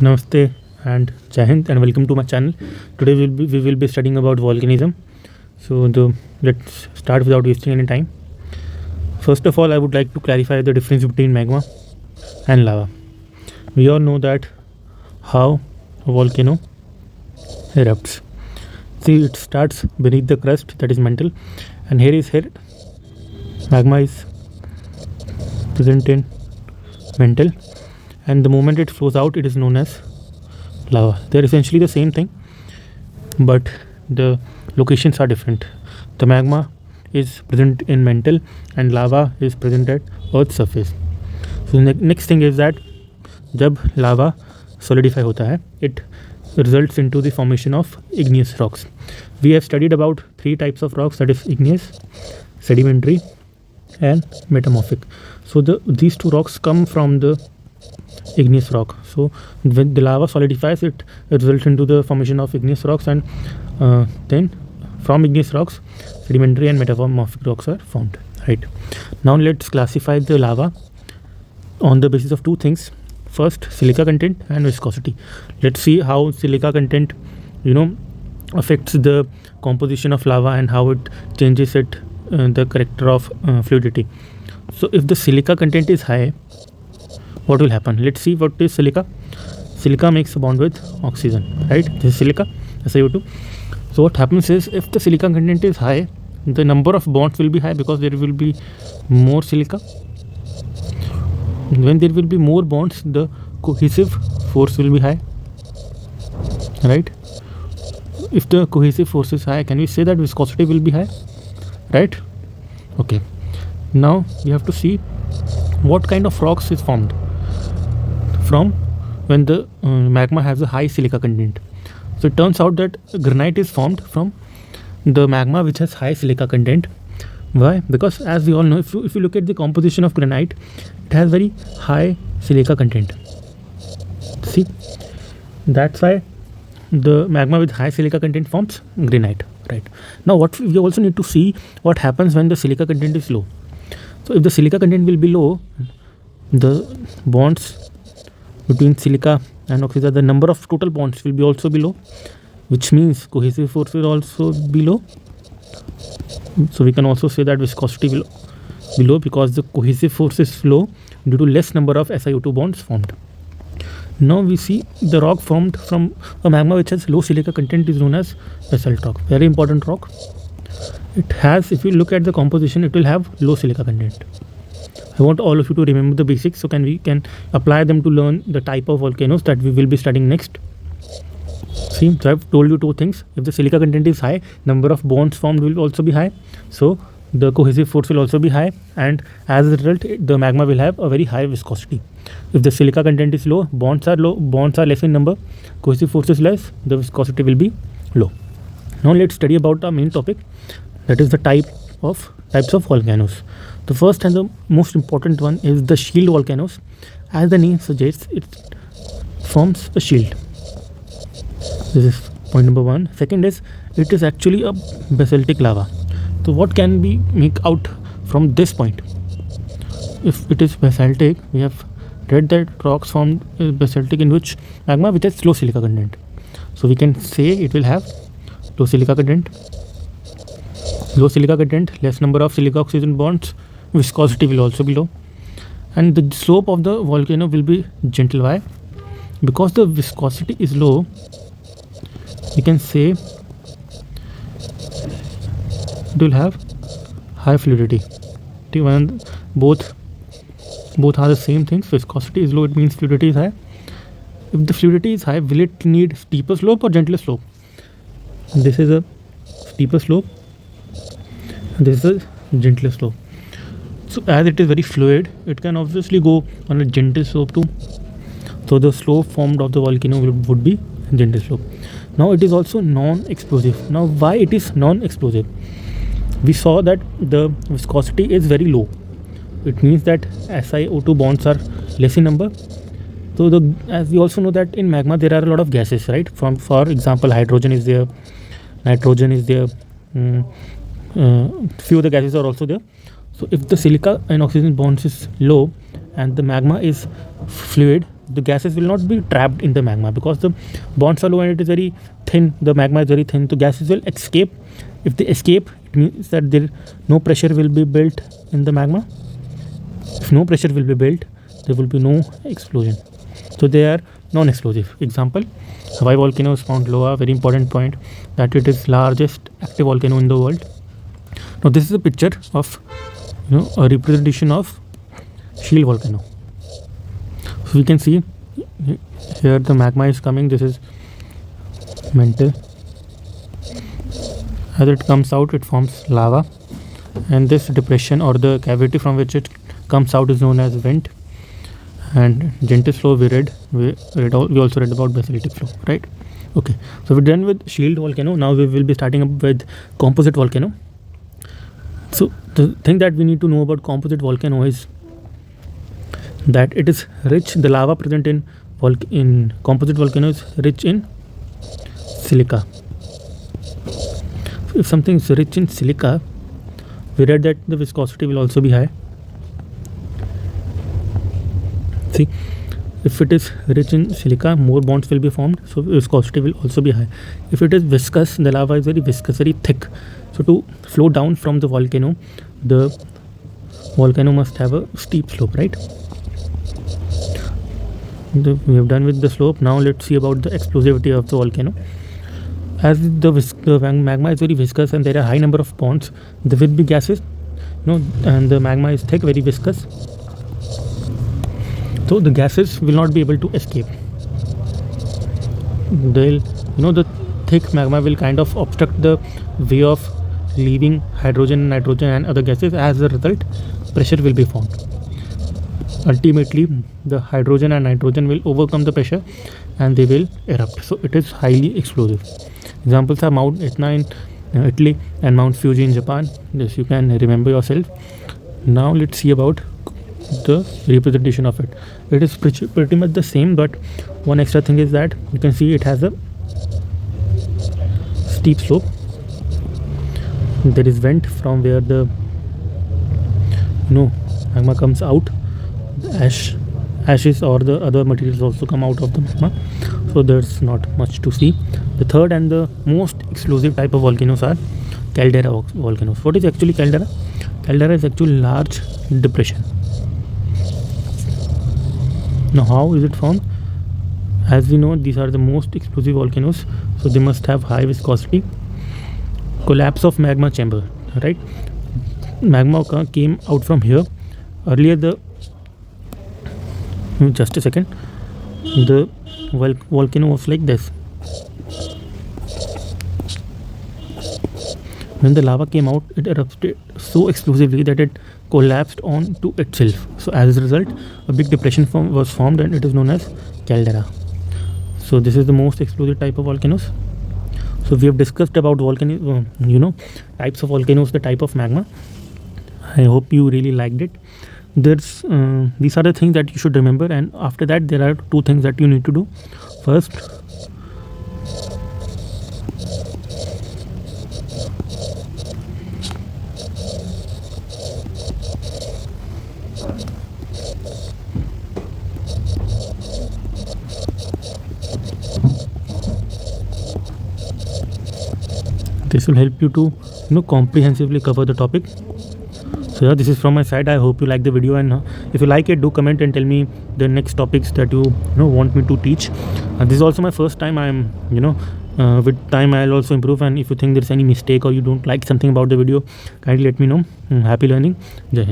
Namaste and Jai Hind and welcome to my channel. Today we will be studying about volcanism. Let's start without wasting any time. First of all, I would like to clarify the difference between magma and lava. We all know that how a volcano erupts. See, it starts beneath the crust, that is mantle, and here magma is present in mantle, and the moment it flows out, it is known as lava. They're essentially the same thing, but the locations are different. The magma is present in mantle and lava is present at earth's surface. So the next thing is that जब lava solidify होता है, it results into the formation of igneous rocks. We have studied about 3 types of rocks, that is igneous, sedimentary and metamorphic. So these 2 rocks come from the igneous rock. So when the lava solidifies, it results into the formation of igneous rocks, and then from igneous rocks sedimentary and metamorphic rocks are formed. Right, now let's classify the lava on the basis of 2 things. First, silica content and viscosity. Let's see how silica content affects the composition of lava and how it changes the character of fluidity. So if the silica content is high, what will happen? Let's see what is silica. Silica makes a bond with oxygen, right? This is silica, SiO2. So what happens is, if the silica content is high, the number of bonds will be high because there will be more silica. When there will be more bonds, the cohesive force will be high, right? If the cohesive force is high, can we say that viscosity will be high, right? Okay, now we have to see what kind of rocks is formed from when the magma has a high silica content. So it turns out that granite is formed from the magma which has high silica content. Why? Because as we all know, if you look at the composition of granite, it has very high silica content. See, that's why the magma with high silica content forms granite, right? Now what we also need to see what happens when the silica content is low. So if the silica content will be low, the bonds between silica and oxygen, the number of total bonds will be also be low, which means cohesive force will also be low. So we can also say that viscosity will be low because the cohesive force is low due to less number of SiO2 bonds formed. Now we see the rock formed from a magma which has low silica content is known as basalt rock. Very important rock. It has, if you look at the composition, it will have low silica content. I want all of you to remember the basics, so we can apply them to learn the type of volcanoes that we will be studying next. See, so I've told you 2 things. If the silica content is high, number of bonds formed will also be high. So the cohesive force will also be high, and as a result, the magma will have a very high viscosity. If the silica content is low, bonds are less in number, cohesive force is less, the viscosity will be low. Now let's study about our main topic, that is the types of volcanoes. The first and the most important one is the shield volcanoes. As the name suggests, it forms a shield. This is point number 1. Second is, it is actually a basaltic lava. So what can we make out from this point? If it is basaltic, we have read that rocks formed basaltic in which magma which has low silica content. So we can say it will have low silica content. Low silica content, less number of silica oxygen bonds, viscosity will also be low, and the slope of the volcano will be gentle. Why? Because the viscosity is low, we can say it will have high fluidity. Both are the same things. Viscosity is low, it means fluidity is high. If the fluidity is high, will it need steeper slope or gentler slope? This is a steeper slope, this is a gentler slope. So as it is very fluid, it can obviously go on a gentle slope too. So the slope formed of the volcano would be gentle slope. Now it is also non-explosive. Now why it is non-explosive? We saw that the viscosity is very low. It means that SiO2 bonds are less in number. So as we also know that in magma there are a lot of gases, right? For example, hydrogen is there, nitrogen is there, few of the gases are also there. So if the silica and oxygen bonds is low and the magma is fluid, the gases will not be trapped in the magma because the bonds are low and it is very thin. The magma is very thin, so gases will escape. If they escape, it means that no pressure will be built in the magma. If no pressure will be built, there will be no explosion. So they are non-explosive. Example, Hawaii volcanoes Mount Loa. Very important point that it is largest active volcano in the world. Now this is a picture of a representation of shield volcano. So we can see here the magma is coming. This is mantle. As it comes out, it forms lava, and this depression or the cavity from which it comes out is known as vent. And gentle flow we also read about basaltic flow, right? Okay, so we're done with shield volcano. Now we will be starting up with composite volcano. So the thing that we need to know about composite volcano is that it is rich. The lava present in composite volcano is rich in silica. So if something is rich in silica, we read that the viscosity will also be high. See, if it is rich in silica, more bonds will be formed, so viscosity will also be high. If it is viscous, the lava is very viscous, very thick. So to flow down from the volcano must have a steep slope, right? We have done with the slope. Now let's see about the explosivity of the volcano. As the magma is very viscous and there are high number of bonds, there will be gases, and the magma is thick, very viscous. So the gases will not be able to escape. The thick magma will kind of obstruct the way of leaving hydrogen, nitrogen and other gases. As a result, pressure will be formed. Ultimately, the hydrogen and nitrogen will overcome the pressure and they will erupt. So it is highly explosive. Examples are Mount Etna in Italy and Mount Fuji in Japan. This you can remember yourself. Now let's see about the representation of it. It is pretty much the same, but one extra thing is that you can see it has a steep slope. There is vent from where the magma comes out. Ashes or the other materials also come out of the magma, so there's not much to see. The third and the most explosive type of volcanoes are caldera volcanoes. What is actually caldera? Caldera is actually large depression. Now how is it formed? As we know, these are the most explosive volcanoes, so they must have high viscosity. Collapse of magma chamber, right? Magma came out from here. Earlier just a second, the volcano was like this. When the lava came out, it erupted so explosively that it collapsed onto itself. So as a result, a big depression was formed and it is known as caldera. So this is the most explosive type of volcanoes. So we have discussed about types of volcanoes, the type of magma. I hope you really liked it. These are the things that you should remember, and after that there are two things that you need to do. First, this will help you to comprehensively cover the topic. So yeah, this is from my side. I hope you like the video, and if you like it, do comment and tell me the next topics that you want me to teach. This is also my first time. I'm with time I'll also improve, and if you think there's any mistake or you don't like something about the video, kindly let me know. Happy learning. Jai Hind.